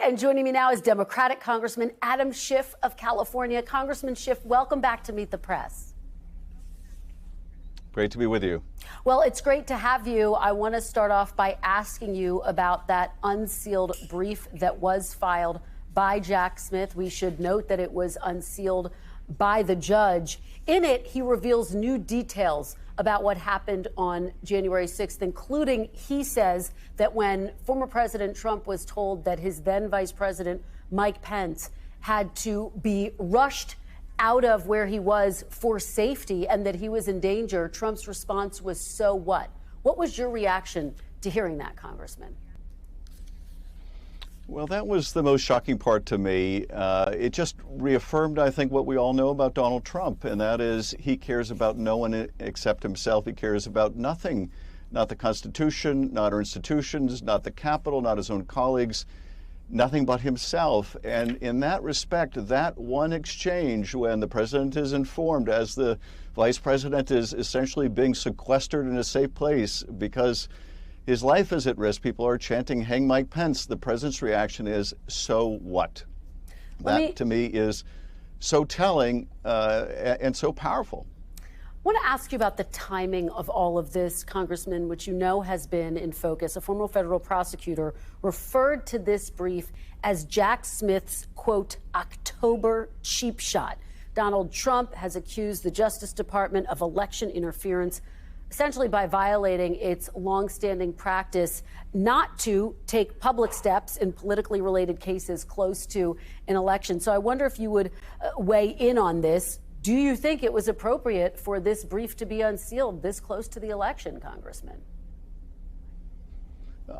and joining me now is Democratic Congressman Adam Schiff of California. Congressman Schiff, welcome back to Meet the Press. Great to be with you. Well, it's great to have you. I want to start off by asking you about that unsealed brief that was filed by Jack Smith. We should note that it was unsealed by the judge. In it, he reveals new details about what happened on January 6th, including, he says, that when former President Trump was told that his then Vice President Mike Pence had to be rushed out of where he was for safety and that he was in danger, Trump's response was, "So what?" What was your reaction to hearing that, Congressman? Well, that was the most shocking part to me. It just reaffirmed, I think, what we all know about Donald Trump, and that is he cares about no one except himself. He cares about nothing, not the Constitution, not our institutions, not the Capitol, not his own colleagues, nothing but himself. And in that respect, that one exchange when the president is informed as the vice president is essentially being sequestered in a safe place because his life is at risk. People are chanting, "Hang Mike Pence." The president's reaction is, "So what?" That, to me, is so telling and so powerful. I want to ask you about the timing of all of this, Congressman, which you know has been in focus. A former federal prosecutor referred to this brief as Jack Smith's, quote, October cheap shot. Donald Trump has accused the Justice Department of election interference, essentially by violating its longstanding practice not to take public steps in politically related cases close to an election. So I wonder if you would weigh in on this. Do you think it was appropriate for this brief to be unsealed this close to the election, Congressman?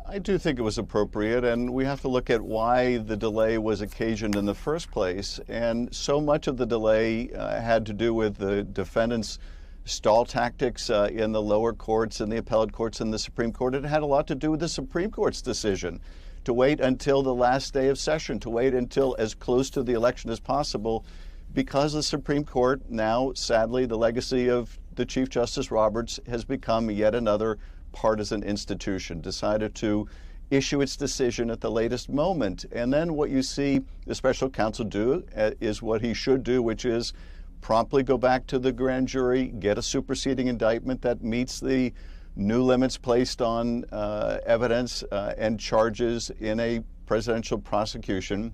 I do think it was appropriate, and we have to look at why the delay was occasioned in the first place. And so much of the delay had to do with the defendant's stall tactics in the lower courts and the appellate courts and the Supreme Court. It had a lot to do with the Supreme Court's decision to wait until the last day of session, to wait until as close to the election as possible, because the Supreme Court now, sadly, the legacy of the Chief Justice Roberts has become yet another partisan institution, decided to issue its decision at the latest moment. And then what you see the special counsel do is what he should do, which is promptly go back to the grand jury, get a superseding indictment that meets the new limits placed on evidence and charges in a presidential prosecution,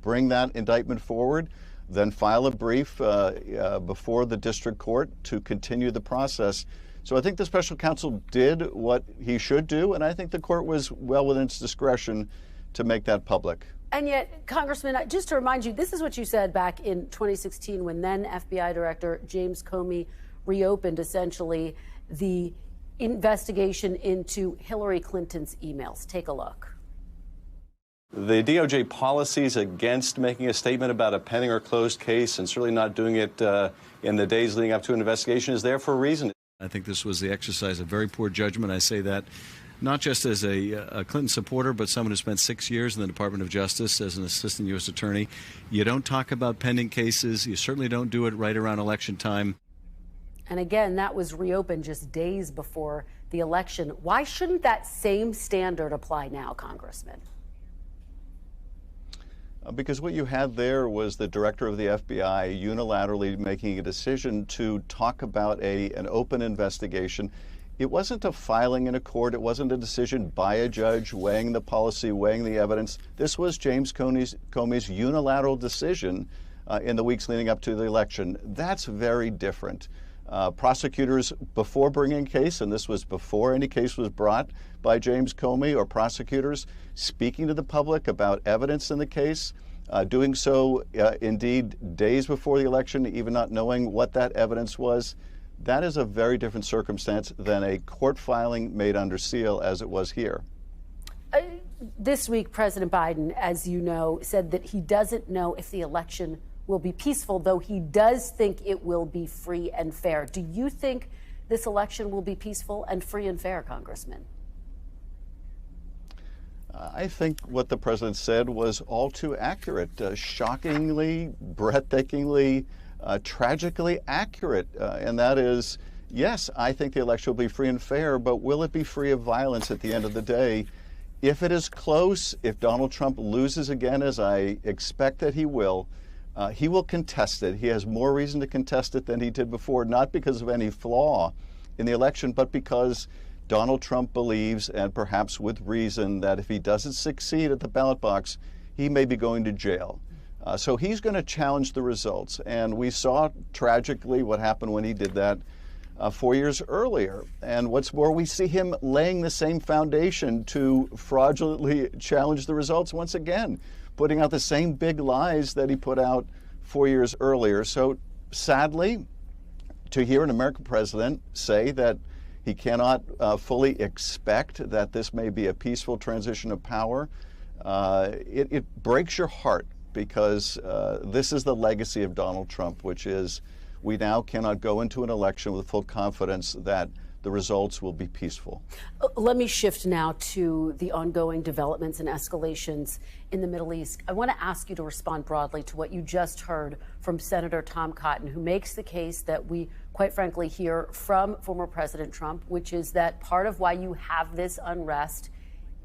bring that indictment forward, then file a brief before the district court to continue the process. So I think the special counsel did what he should do, and I think the court was well within its discretion to make that public. And yet, Congressman, just to remind you, this is what you said back in 2016 when then FBI Director James Comey reopened essentially the investigation into Hillary Clinton's emails. Take a look. The DOJ policies against making a statement about a pending or closed case, and certainly not doing it in the days leading up to an investigation, is there for a reason. I think this was the exercise of very poor judgment. I say that not just as a Clinton supporter, but someone who spent 6 years in the Department of Justice as an assistant U.S. attorney. You don't talk about pending cases. You certainly don't do it right around election time. And again, that was reopened just days before the election. Why shouldn't that same standard apply now, Congressman? Because what you had there was the director of the FBI unilaterally making a decision to talk about an open investigation. It wasn't a filing in a court. It wasn't a decision by a judge weighing the policy, weighing the evidence. This was James Comey's unilateral decision in the weeks leading up to the election. That's very different. Prosecutors, before bringing a case, and this was before any case was brought by James Comey, or prosecutors speaking to the public about evidence in the case, doing so indeed days before the election, even not knowing what that evidence was. That is a very different circumstance than a court filing made under seal as it was here. This week, President Biden, as you know, said that he doesn't know if the election will be peaceful, though he does think it will be free and fair. Do you think this election will be peaceful and free and fair, Congressman? I think what the president said was all too accurate, shockingly, breathtakingly, tragically accurate. And that is, yes, I think the election will be free and fair, but will it be free of violence at the end of the day? If it is close, if Donald Trump loses again, as I expect that he will contest it. He has more reason to contest it than he did before, not because of any flaw in the election, but because Donald Trump believes, and perhaps with reason, that if he doesn't succeed at the ballot box, he may be going to jail. So he's going to challenge the results. And we saw tragically what happened when he did that 4 years earlier. And what's more, we see him laying the same foundation to fraudulently challenge the results once again, putting out the same big lies that he put out 4 years earlier. So sadly, to hear an American president say that he cannot fully expect that this may be a peaceful transition of power, it breaks your heart, because this is the legacy of Donald Trump, which is we now cannot go into an election with full confidence that the results will be peaceful. Let me shift now to the ongoing developments and escalations in the Middle East. I want to ask you to respond broadly to what you just heard from Senator Tom Cotton, who makes the case that we, quite frankly, hear from former President Trump, which is that part of why you have this unrest,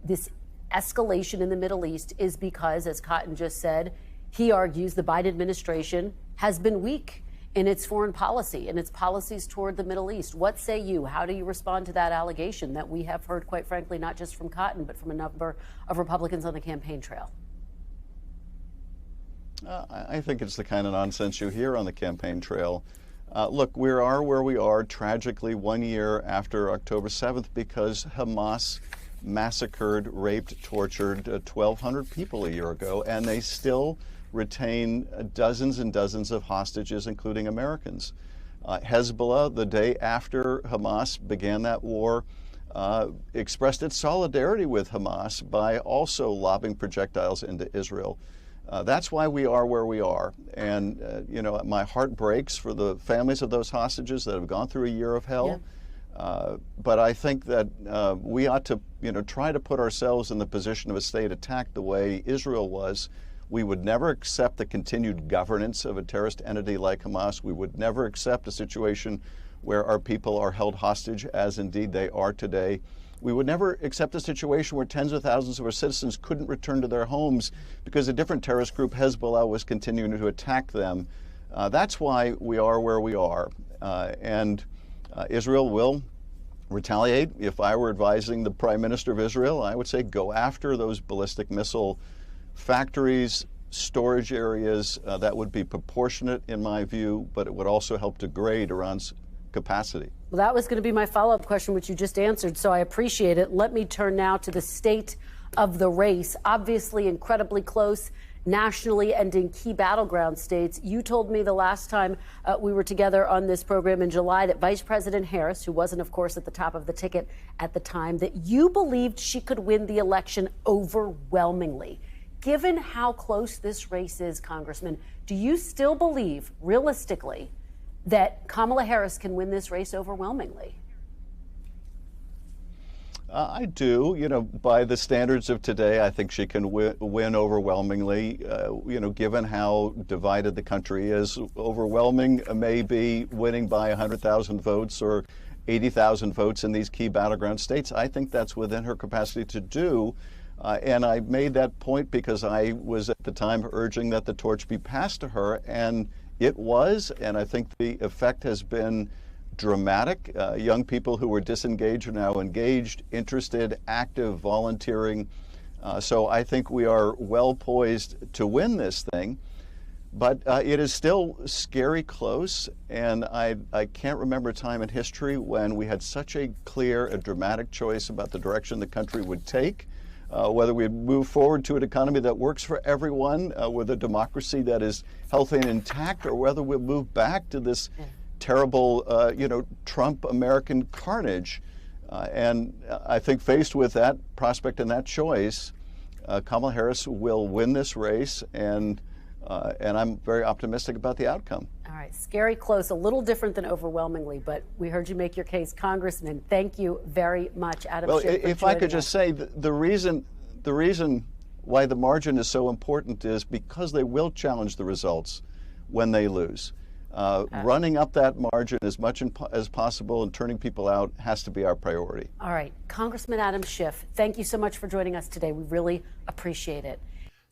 this escalation in the Middle East, is because, as Cotton just said, he argues the Biden administration has been weak in its foreign policy and its policies toward the Middle East. What say you? How do you respond to that allegation that we have heard, quite frankly, not just from Cotton, but from a number of Republicans on the campaign trail? I think it's the kind of nonsense you hear on the campaign trail. Look, we are where we are tragically 1 year after October 7th because Hamas massacred, raped, tortured 1,200 people a year ago, and they still retain dozens and dozens of hostages, including Americans. Hezbollah, the day after Hamas began that war, expressed its solidarity with Hamas by also lobbing projectiles into Israel. That's why we are where we are. And, my heart breaks for the families of those hostages that have gone through a year of hell. Yeah. But I think that we ought to, try to put ourselves in the position of a state attacked the way Israel was. We would never accept the continued governance of a terrorist entity like Hamas. We would never accept a situation where our people are held hostage, as indeed they are today. We would never accept a situation where tens of thousands of our citizens couldn't return to their homes because a different terrorist group, Hezbollah, was continuing to attack them. That's why we are where we are. And Israel will retaliate. If I were advising the Prime Minister of Israel, I would say go after those ballistic missile factories, storage areas. That would be proportionate in my view, but it would also help degrade Iran's capacity. Well, that was going to be my follow-up question, which you just answered, so I appreciate it. Let me turn now to the state of the race. Obviously incredibly close nationally and in key battleground states. You told me the last time we were together on this program in July that Vice President Harris, who wasn't, of course, at the top of the ticket at the time, that you believed she could win the election overwhelmingly. Given how close this race is, Congressman, do you still believe, realistically, that Kamala Harris can win this race overwhelmingly? I do. By the standards of today, I think she can win overwhelmingly. Given how divided the country is, overwhelming may be winning by 100,000 votes or 80,000 votes in these key battleground states. I think that's within her capacity to do. And I made that point because I was at the time urging that the torch be passed to her, and it was. And I think the effect has been dramatic. Young people who were disengaged are now engaged, interested, active, volunteering. So I think we are well poised to win this thing. But it is still scary close, and I can't remember a time in history when we had such a clear and dramatic choice about the direction the country would take. Whether we move forward to an economy that works for everyone, with a democracy that is healthy and intact, or whether we move back to this terrible, Trump American carnage. And I think faced with that prospect and that choice, Kamala Harris will win this race, and I'm very optimistic about the outcome. All right, scary close, a little different than overwhelmingly, but we heard you make your case. Congressman, thank you very much. Adam Well, Schiff, if I could just say, the reason why the margin is so important is because they will challenge the results when they lose. Running up that margin as much as possible and turning people out has to be our priority. All right. Congressman Adam Schiff, thank you so much for joining us today. We really appreciate it.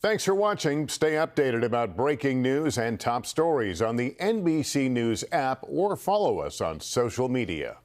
Thanks for watching. Stay updated about breaking news and top stories on the NBC News app or follow us on social media.